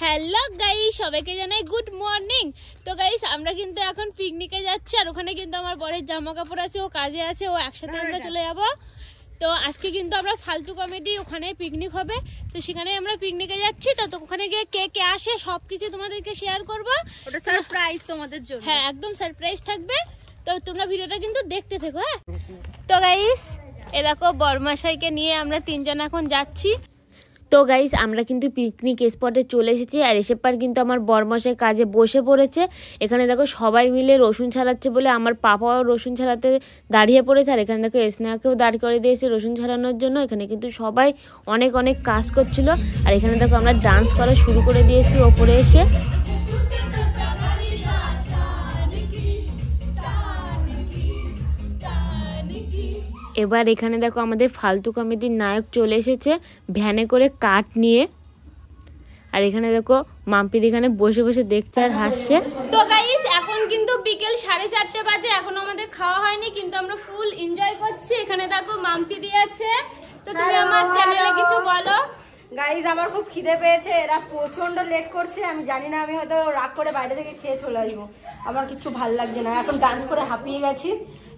Hello guys, সবাইকে জানাই good morning. তো গাইস আমরা কিন্তু এখন পিকনিকে যাচ্ছি, আর ওখানে কিন্তু আমার বরের জামা কাপড় আছে, ও কাজে আছে, ও একসাথে আমরা চলে যাব। তো আজকে কিন্তু আমরা ফালতু কমেডি ওখানে পিকনিক হবে, তো সেখানে আমরা পিকনিকে যাচ্ছি। তো ওখানে গিয়ে কে কে আসে সবকিছু তোমাদেরকে শেয়ার করবো। ওটা সারপ্রাইজ তোমাদের জন্য। হ্যাঁ, একদম সারপ্রাইজ থাকবে, তো তোমরা ভিডিওটা কিন্তু দেখতে থেকো। হ্যাঁ, তো গাইস এ দেখো বরমাশাইকে নিয়ে আমরা তিনজন এখন যাচ্ছি। তো গাইস আমরা কিন্তু পিকনিক স্পটে চলে এসেছি, আর এসে পার কিন্তু আমার বরমশাই কাজে বসে পড়েছে। এখানে দেখো সবাই মিলে রসুন ছাড়াচ্ছে বলে আমার পাপাও রসুন ছাড়াতে দাঁড়িয়ে পড়েছে, আর এখানে দেখো স্নেহাকেও দাঁড় করে দিয়েছে রসুন ছাড়ানোর জন্য। এখানে কিন্তু সবাই অনেক অনেক কাজ করছিল, আর এখানে দেখো আমরা ডান্স করা শুরু করে দিয়েছি ওপরে এসে। এবার এখানে দেখো আমাদের ফালতু কমেডির নায়ক চলে এসেছে ভ্যানে করে কাঠ নিয়ে, আর এখানে দেখো মাম্পিদি এখানে বসে বসে দেখছে আর হাসছে। তো গাইস এখন কিন্তু বিকেল 4:30 বাজে, এখনো আমাদের খাওয়া হয়নি, কিন্তু আমরা ফুল এনজয় করছি। এখানে দেখো মাম্পিদি আছে। তো তুমি আমার চ্যানেলে কিছু বলো। গাইজ আমার খুব খিদে পেয়েছে, এরা প্রচন্ড লেট করছে। আমি জানি না, আমি হয়তো রাগ করে বাইরে থেকে খেয়ে চলে আসবো। আমার কিছু ভাল লাগছে না, এখন ডান্স করে হাঁপিয়ে গেছি,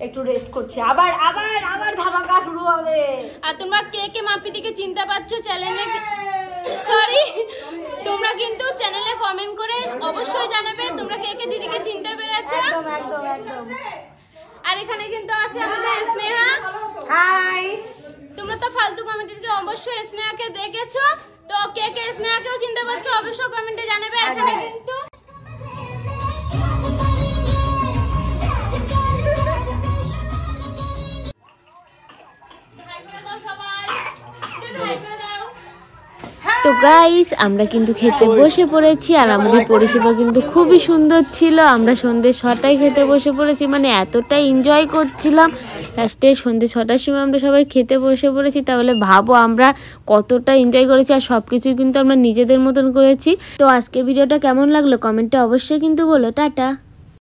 একটু রেস্ট করছি। আবার আবার আবার ধামাকা শুরু হবে। আর তোমরা কে কে মাম্পিদিকে চিনতে পারছো চ্যানেলে, সরি তোমরা কিন্তু চ্যানেলে কমেন্ট করে অবশ্যই জানাবে তোমরা কে কে দিদিকে চিনতে পেরেছো। একদম একদম একদম। আর এখানে কিন্তু আছে আমাদের স্নেহা। হাই, তোমরা তো ফালতু কমেন্টে অবশ্যই স্নেহাকে দেখেছো, তো কে কে স্নেহাকেও চিনতে পারছো অবশ্যই কমেন্টে জানাবে। এখানে কিন্তু তো গাইস আমরা কিন্তু খেতে বসে পড়েছি, আর আমাদের পরিষেবা কিন্তু খুবই সুন্দর ছিল। আমরা সন্ধ্যে 6টায় খেতে বসে পড়েছি, মানে এতটাই এনজয় করছিলাম। লাস্টে সন্ধ্যে 6টার সময় আমরা সবাই খেতে বসে পড়েছি, তাহলে ভাবো আমরা কতটা এনজয় করেছি, আর সব কিছুই কিন্তু আমরা নিজেদের মতন করেছি। তো আজকের ভিডিওটা কেমন লাগলো কমেন্টে অবশ্যই কিন্তু বলো। টাটা।